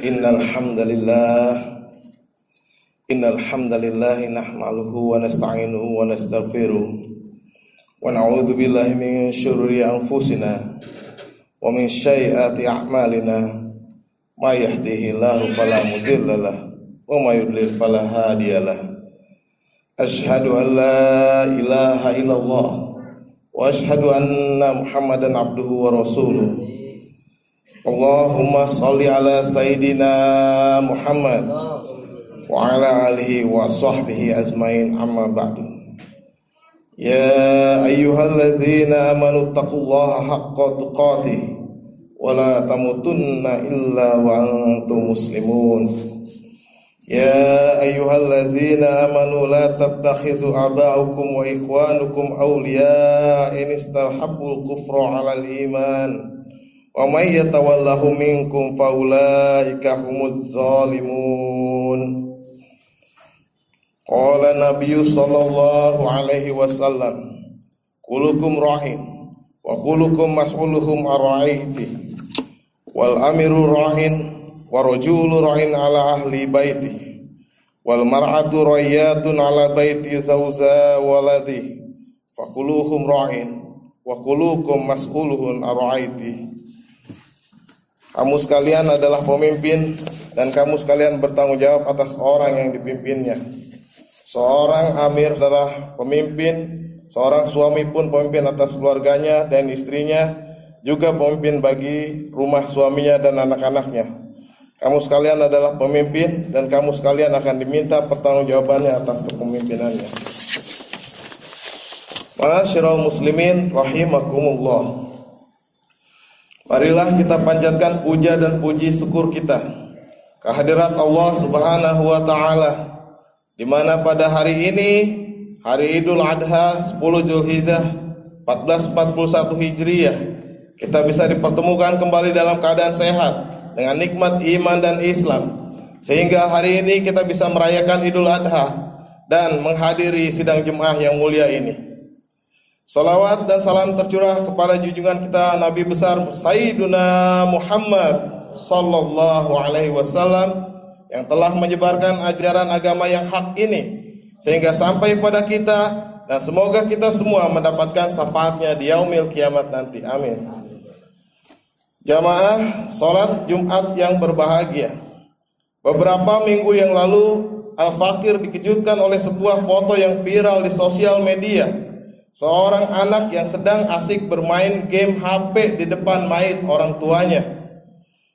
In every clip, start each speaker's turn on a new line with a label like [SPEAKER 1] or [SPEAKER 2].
[SPEAKER 1] Innal hamdalillah nahmaduhu wa nasta'inuhu wa nastaghfiruh wa na'udzu billahi min syururi anfusina wa min sayyiati a'malina may yahdihillahu fala mudilla lahu wa may yudlil fala hadiyalah. Asyhadu an la ilaha illallah wa asyhadu anna Muhammadan abduhu wa rasuluh. Allahumma sholli ala Sayyidina Muhammad wa ala alihi wa sahbihi ajmain, amma ba'du. Ya ayyuhalladzina amanu taqullaha haqqa tuqatih wa la tamutunna illa wa antum muslimun. Ya ayyuhalladzina amanu la tattakhizu aba'akum wa ikhwanukum awliya in istahabbul kufra 'alal iman. Wa may yatawallahu minkum faulaika humuz zalimun. Qala Nabi sallallahu alaihi wasallam, kullukum ra'in wa kullukum mas'uluhum ar-ra'iyati wal amiru ra'in wa rajulu ra'in ala ahli baiti wal mar'atu ra'iyatun ala baiti zawza waladi fakuluhum ra'in wa kullukum mas'uluhun ar-ra'iyati. Kamu sekalian adalah pemimpin dan kamu sekalian bertanggung jawab atas orang yang dipimpinnya. Seorang amir adalah pemimpin, seorang suami pun pemimpin atas keluarganya dan istrinya, juga pemimpin bagi rumah suaminya dan anak-anaknya. Kamu sekalian adalah pemimpin dan kamu sekalian akan diminta pertanggungjawabannya atas kepemimpinannya. Ma'asyiral muslimin rahimakumullah. Marilah kita panjatkan puja dan puji syukur kita kehadirat Allah Subhanahu wa taala, di mana pada hari ini, hari Idul Adha 10 Zulhijjah 1441 Hijriah, kita bisa dipertemukan kembali dalam keadaan sehat dengan nikmat iman dan Islam, sehingga hari ini kita bisa merayakan Idul Adha dan menghadiri sidang Jumat yang mulia ini. Salawat dan salam tercurah kepada junjungan kita Nabi besar Sayyiduna Muhammad sallallahu alaihi wasallam yang telah menyebarkan ajaran agama yang hak ini sehingga sampai pada kita, dan semoga kita semua mendapatkan syafaatnya di yaumil kiamat nanti. Amin. Jamaah salat Jumat yang berbahagia. Beberapa minggu yang lalu Al-Fakir dikejutkan oleh sebuah foto yang viral di sosial media. Seorang anak yang sedang asik bermain game HP di depan mayit orang tuanya.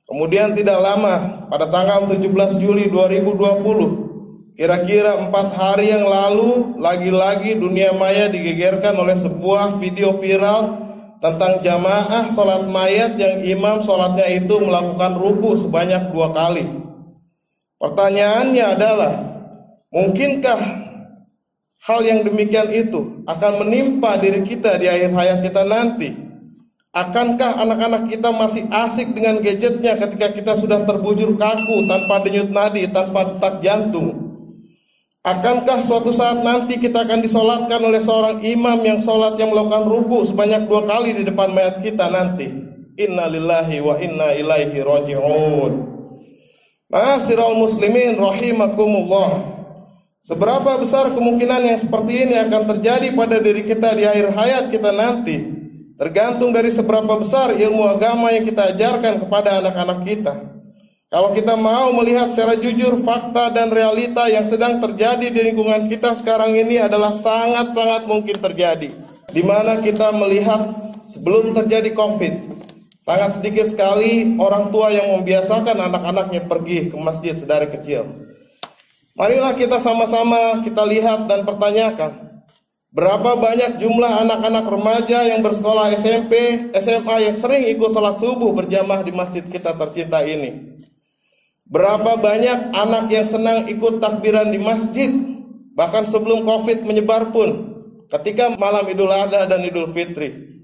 [SPEAKER 1] Kemudian tidak lama, pada tanggal 17 Juli 2020, kira-kira 4 hari yang lalu, lagi-lagi dunia maya digegerkan oleh sebuah video viral tentang jamaah sholat mayat yang imam sholatnya itu melakukan ruku sebanyak 2 kali. Pertanyaannya adalah, mungkinkah hal yang demikian itu akan menimpa diri kita di akhir hayat kita nanti? Akankah anak-anak kita masih asik dengan gadgetnya ketika kita sudah terbujur kaku, tanpa denyut nadi, tanpa detak jantung? Akankah suatu saat nanti kita akan disolatkan oleh seorang imam yang sholat yang melakukan ruku sebanyak 2 kali di depan mayat kita nanti? Inna lillahi wa inna ilaihi raji'un. Ma'asyiral muslimin rahimakumullah. Seberapa besar kemungkinan yang seperti ini akan terjadi pada diri kita di akhir hayat kita nanti, tergantung dari seberapa besar ilmu agama yang kita ajarkan kepada anak-anak kita. Kalau kita mau melihat secara jujur, fakta dan realita yang sedang terjadi di lingkungan kita sekarang ini adalah sangat-sangat mungkin terjadi. Di mana kita melihat sebelum terjadi COVID, sangat sedikit sekali orang tua yang membiasakan anak-anaknya pergi ke masjid sedari kecil. Marilah kita sama-sama kita lihat dan pertanyakan, berapa banyak jumlah anak-anak remaja yang bersekolah SMP, SMA yang sering ikut salat subuh berjamaah di masjid kita tercinta ini? Berapa banyak anak yang senang ikut takbiran di masjid, bahkan sebelum COVID menyebar pun, ketika malam Idul Adha dan Idul Fitri?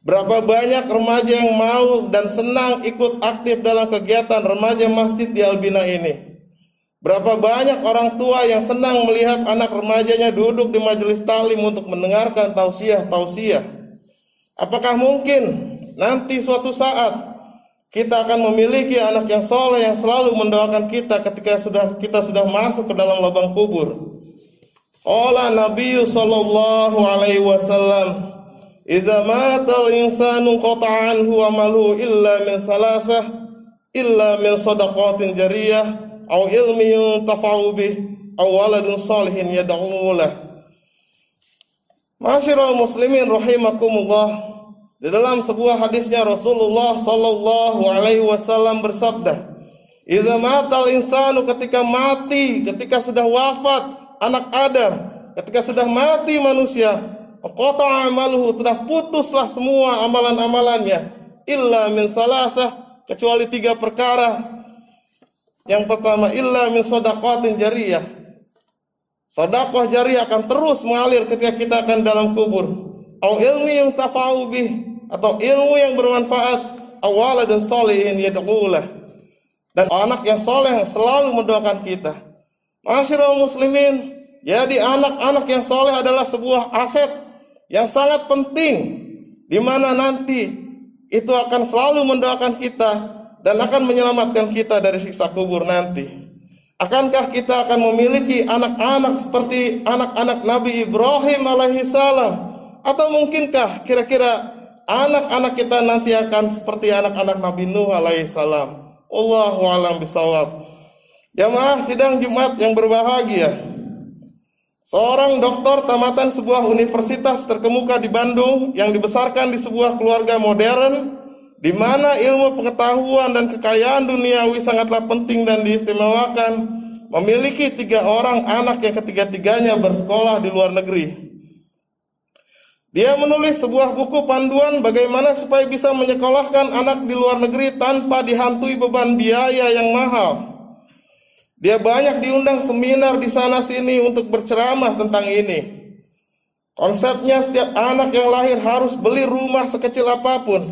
[SPEAKER 1] Berapa banyak remaja yang mau dan senang ikut aktif dalam kegiatan remaja masjid di Albina ini? Berapa banyak orang tua yang senang melihat anak remajanya duduk di majelis taklim untuk mendengarkan tausiah. Apakah mungkin nanti suatu saat kita akan memiliki anak yang soleh yang selalu mendoakan kita ketika kita sudah masuk ke dalam lubang kubur. Qala Nabi sallallahu alaihi wasallam, "Idza mata al-insanu qata'a anhu amaluhu illa min thalathah, illa min shadaqatin jariyah, aw ilmin yuntafa'u bih, aw waladun shalihin yad'u lahu." Ma'asyiral muslimin rahimakumullah. Di dalam sebuah hadisnya Rasulullah sallallahu alaihi wasallam bersabda, "Idza matal insanu," ketika mati, ketika sudah wafat anak Adam, ketika sudah mati manusia, qata'a amaluhu, telah putuslah semua amalan-amalannya, illa min salasah, kecuali 3 perkara. Yang pertama, illa min shadaqatin jariyah. Sedekah jariyah akan terus mengalir ketika kita akan dalam kubur. Au ilmi yang tafa'u bih, atau ilmu yang bermanfaat, awala dan sholihin yad'ulah, dan anak yang soleh yang selalu mendoakan kita. Ma'asyiral muslimin, jadi anak-anak yang soleh adalah sebuah aset yang sangat penting, di mana nanti itu akan selalu mendoakan kita dan akan menyelamatkan kita dari siksa kubur nanti. Akankah kita akan memiliki anak-anak seperti anak-anak Nabi Ibrahim alaihissalam? Atau mungkinkah kira-kira anak-anak kita nanti akan seperti anak-anak Nabi Nuh alaihissalam? Allahu a'lam bishawab. Jamaah sidang Jumat yang berbahagia, seorang doktor tamatan sebuah universitas terkemuka di Bandung yang dibesarkan di sebuah keluarga modern, di mana ilmu pengetahuan dan kekayaan duniawi sangatlah penting dan diistimewakan, memiliki 3 orang anak yang ketiga-tiganya bersekolah di luar negeri. Dia menulis sebuah buku panduan bagaimana supaya bisa menyekolahkan anak di luar negeri tanpa dihantui beban biaya yang mahal. Dia banyak diundang seminar di sana-sini untuk berceramah tentang ini. Konsepnya setiap anak yang lahir harus beli rumah sekecil apapun.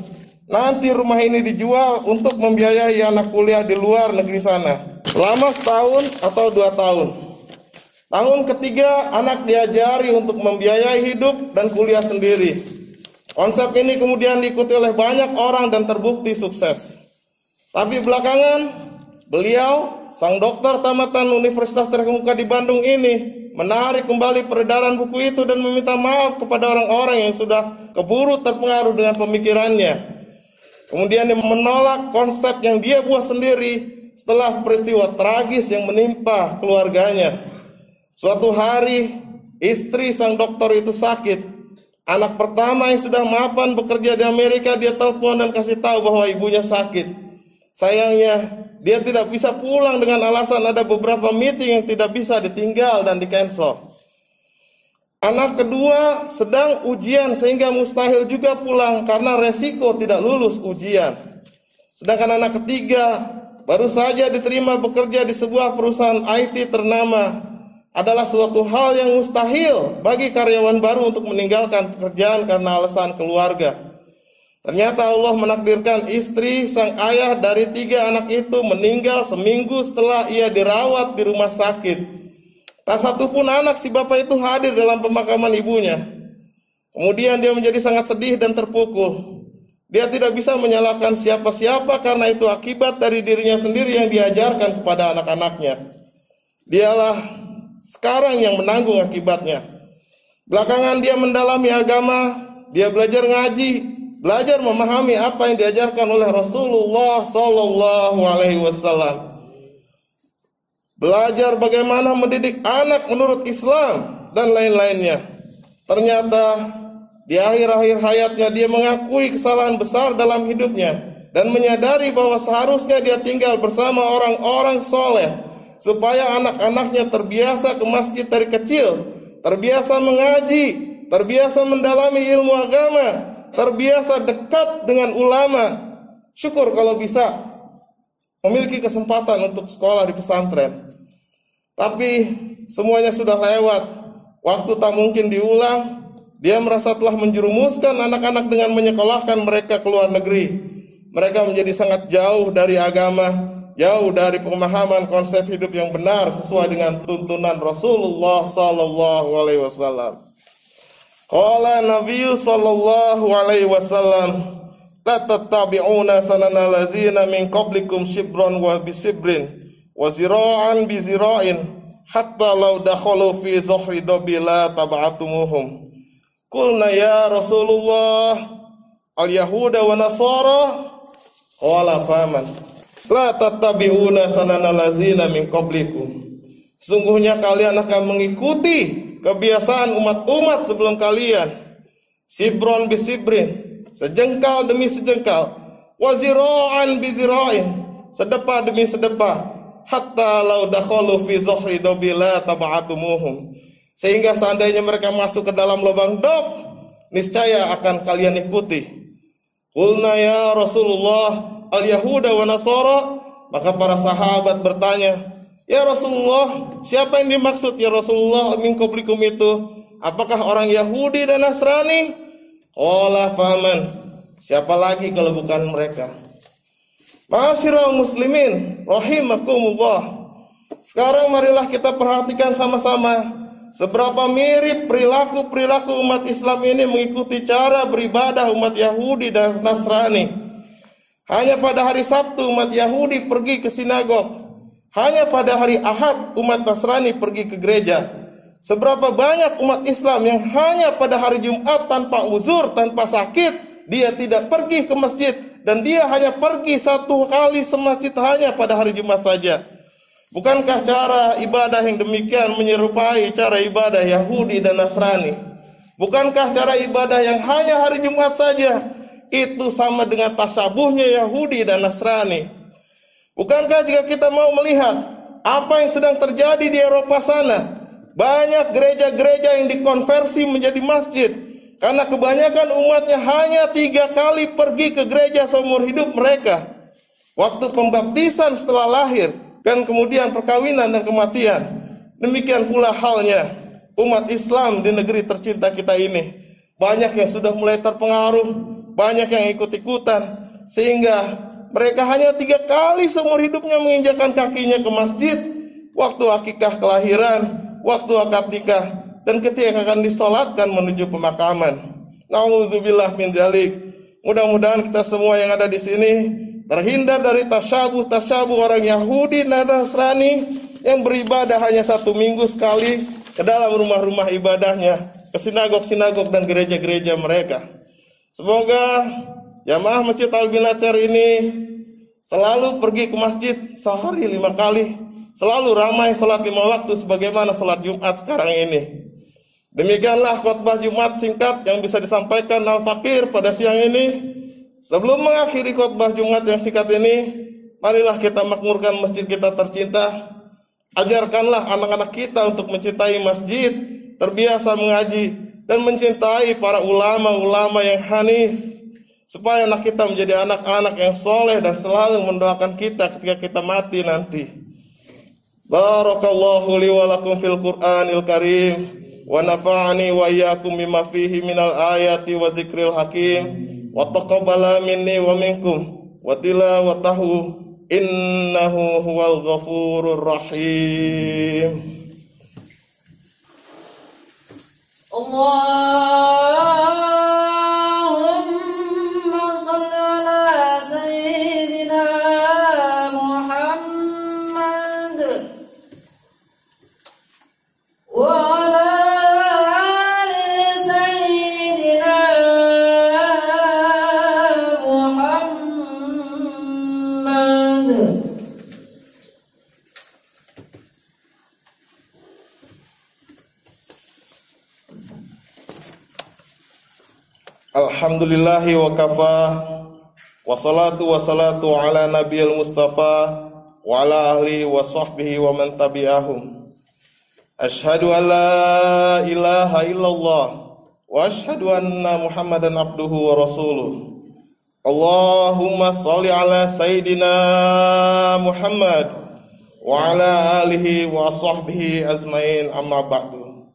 [SPEAKER 1] Nanti rumah ini dijual untuk membiayai anak kuliah di luar negeri sana selama setahun atau 2 tahun. Tahun ketiga, anak diajari untuk membiayai hidup dan kuliah sendiri. Konsep ini kemudian diikuti oleh banyak orang dan terbukti sukses. Tapi belakangan, beliau, sang dokter tamatan universitas terkemuka di Bandung ini, menarik kembali peredaran buku itu dan meminta maaf kepada orang-orang yang sudah keburu terpengaruh dengan pemikirannya. Kemudian dia menolak konsep yang dia buat sendiri setelah peristiwa tragis yang menimpa keluarganya. Suatu hari, istri sang dokter itu sakit. Anak pertama yang sudah mapan bekerja di Amerika, dia telepon dan kasih tahu bahwa ibunya sakit. Sayangnya, dia tidak bisa pulang dengan alasan ada beberapa meeting yang tidak bisa ditinggal dan di-cancel. Anak kedua sedang ujian sehingga mustahil juga pulang karena resiko tidak lulus ujian. Sedangkan anak ketiga baru saja diterima bekerja di sebuah perusahaan IT ternama. Adalah suatu hal yang mustahil bagi karyawan baru untuk meninggalkan pekerjaan karena alasan keluarga. Ternyata Allah menakdirkan istri sang ayah dari 3 anak itu meninggal seminggu setelah ia dirawat di rumah sakit. Tak satu pun anak si bapak itu hadir dalam pemakaman ibunya. Kemudian dia menjadi sangat sedih dan terpukul. Dia tidak bisa menyalahkan siapa-siapa karena itu akibat dari dirinya sendiri yang diajarkan kepada anak-anaknya. Dialah sekarang yang menanggung akibatnya. Belakangan dia mendalami agama, dia belajar ngaji, belajar memahami apa yang diajarkan oleh Rasulullah sallallahu alaihi wasallam. Belajar bagaimana mendidik anak menurut Islam dan lain-lainnya. Ternyata di akhir-akhir hayatnya dia mengakui kesalahan besar dalam hidupnya dan menyadari bahwa seharusnya dia tinggal bersama orang-orang soleh supaya anak-anaknya terbiasa ke masjid dari kecil, terbiasa mengaji, terbiasa mendalami ilmu agama, terbiasa dekat dengan ulama. Syukur kalau bisa memiliki kesempatan untuk sekolah di pesantren. Tapi semuanya sudah lewat, waktu tak mungkin diulang. Dia merasa telah menjerumuskan anak-anak dengan menyekolahkan mereka ke luar negeri. Mereka menjadi sangat jauh dari agama, jauh dari pemahaman konsep hidup yang benar sesuai dengan tuntunan Rasulullah sallallahu alaihi wasallam. Qala Nabi sallallahu alaihi wasallam, la tattabi'una sanana ladzina min qablikum shibran wa bisibrin wa zira'an bi zira'in hatta law dakhalu fi zuhri dabi la tab'atumuhum. Qulna ya Rasulullah al-yahuda wa nasara qala faman la tattabi'una sanana ladzina min qablikum. Sungguhnya kalian akan mengikuti kebiasaan umat-umat sebelum kalian. Sibron bisibrin, sejengkal demi sejengkal. Wazira'an bizira'in, sedepah demi sedepah. Hatta law dakhalu fi zuhri dabi la tab'atumuhum. Sehingga seandainya mereka masuk ke dalam lubang dob, niscaya akan kalian ikuti. Qulna ya Rasulullah al-yahuda wa nasara. Maka para sahabat bertanya, ya Rasulullah, siapa yang dimaksud ya Rasulullah min qablikum itu? Apakah orang Yahudi dan Nasrani? Qala faman, siapa lagi kalau bukan mereka? Ma'asyiral muslimin rahimakumullah. Sekarang marilah kita perhatikan sama-sama seberapa mirip perilaku umat Islam ini mengikuti cara beribadah umat Yahudi dan Nasrani. Hanya pada hari Sabtu umat Yahudi pergi ke sinagog. Hanya pada hari Ahad umat Nasrani pergi ke gereja. Seberapa banyak umat Islam yang hanya pada hari Jumat tanpa uzur, tanpa sakit, dia tidak pergi ke masjid. Dan dia hanya pergi satu kali semasjid hanya pada hari Jumat saja. Bukankah cara ibadah yang demikian menyerupai cara ibadah Yahudi dan Nasrani? Bukankah cara ibadah yang hanya hari Jumat saja itu sama dengan tasabuhnya Yahudi dan Nasrani? Bukankah jika kita mau melihat apa yang sedang terjadi di Eropa sana, banyak gereja-gereja yang dikonversi menjadi masjid karena kebanyakan umatnya hanya 3 kali pergi ke gereja seumur hidup mereka. Waktu pembaptisan setelah lahir dan kemudian perkawinan dan kematian. Demikian pula halnya umat Islam di negeri tercinta kita ini. Banyak yang sudah mulai terpengaruh, banyak yang ikut-ikutan, sehingga mereka hanya 3 kali seumur hidupnya menginjakkan kakinya ke masjid. Waktu akikah kelahiran, waktu akad nikah, dan ketika akan disolatkan menuju pemakaman. Na'udzubillah min dzalik. Mudah-mudahan kita semua yang ada di sini terhindar dari tasyabuh orang Yahudi dan Nasrani yang beribadah hanya 1 minggu sekali ke dalam rumah-rumah ibadahnya, ke sinagog-sinagog dan gereja-gereja mereka. Semoga jamaah Masjid Al-Binatsar ini selalu pergi ke masjid sehari 5 kali, selalu ramai salat 5 waktu sebagaimana salat Jumat sekarang ini. Demikianlah khotbah Jumat singkat yang bisa disampaikan Al-Fakir pada siang ini. Sebelum mengakhiri khotbah Jumat yang singkat ini, marilah kita makmurkan masjid kita tercinta. Ajarkanlah anak-anak kita untuk mencintai masjid, terbiasa mengaji, dan mencintai para ulama-ulama yang hanif, supaya anak kita menjadi anak-anak yang soleh dan selalu mendoakan kita ketika kita mati nanti. Barakallahu li wa lakum fil Qur'anil Karim wa nafa'ani wa iyyakum bima fihi minal ayati wa zikril hakim wa taqabbala minni wa minkum wa tilawatahu innahu huwal ghafurur rahim.
[SPEAKER 2] Allahumma salli ala sayyidina Muhammad wa ala ali sayyidina Muhammad.
[SPEAKER 1] Alhamdulillahi wa kafa, wassalatu wassalatu ala nabiyil mustafa wa ala ahlihi wa sahbihi wa man tabi'ahum. Ashhadu an la ilaha illallah wa ashhadu anna Muhammadan abduhu wa rasuluh. Allahumma salli ala sayyidina Muhammad wa ala alihi wa sahbihi azmain, amma ba'du.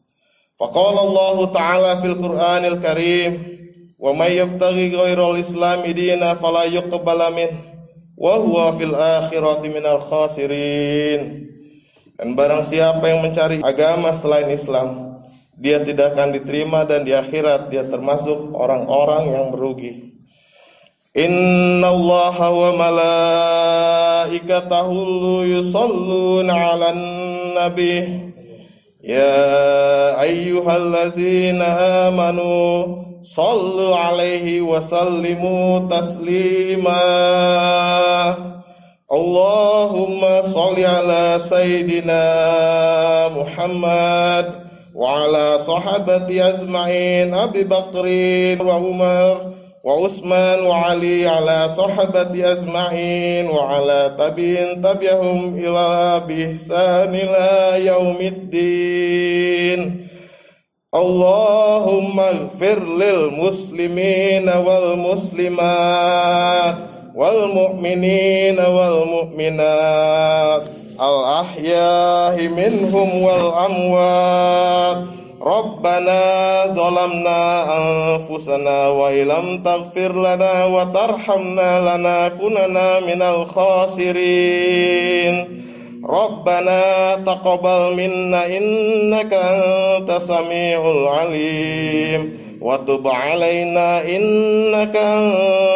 [SPEAKER 1] Faqala Allah ta'ala fil Qur'anil Karim, wa may yabtaghi ghairal islami dina fala yuqbala min wa huwa fil akhirati minal khasirin. Dan barang siapa yang mencari agama selain Islam, dia tidak akan diterima dan di akhirat dia termasuk orang-orang yang merugi. Innallaha wa malaikatahu yusholluna 'alan nabi. Ya ayyuhalladzina amanu shallu 'alaihi wa sallimu taslima. Allahumma shalli 'ala sayyidina Muhammad wa 'ala sahabati ajma'in, Abi Bakrin wa Umar wa Utsman wa Ali, 'ala sahabati ajma'in wa 'ala tabi'ihum ila bihsan ila yaumiddin. Allahumma ighfir lil muslimina wal muslimat wal mu'minina wal mu'minat al ahya'i minhum wal amwat. Rabbana zalamna anfusana wa illam taghfir lana wa tarhamna lanakunanna minal khasirin. Rabbana taqabbal minna innaka antas samiul alim wa tub alaina innaka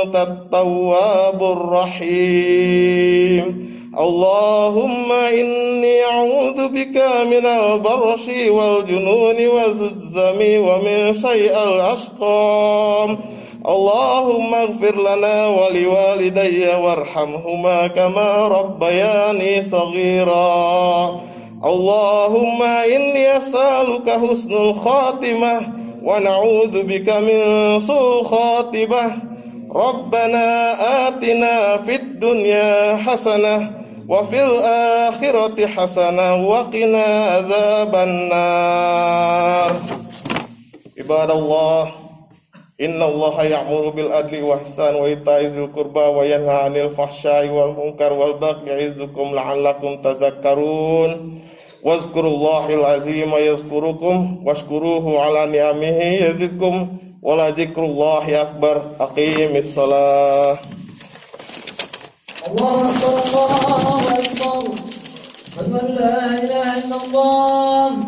[SPEAKER 1] antat tawwabur rahim. Allahumma inni a'udzu bika minal barasi wal jununi wazuzzami wa min syai'il asqam. Allahumma ighfir lana wa liwalidayya warhamhuma kama rabbayani saghira. Allahumma inni as'aluka husnul khatimah wa na'udzu bika min su'il khatimah. Rabbana atina fid dunya hasanah wa fil akhirati hasanah wa qina adzabannar. Ibadallah, innallaha ya'muru bil adli wa ihsan wa ita'i dzil qurba wa yanha 'anil fahsya'i wal munkar wal baghi ya'izukum la'allakum tadhakkarun. Wazkurullahal azima yazkurukum washkuruhu 'ala ni'amihi yazidkum wa la dzikrullahi akbar. Aqimis shalah.
[SPEAKER 2] Allahu akbar, Allahu akbar. Asyhadu an la ilaha illallah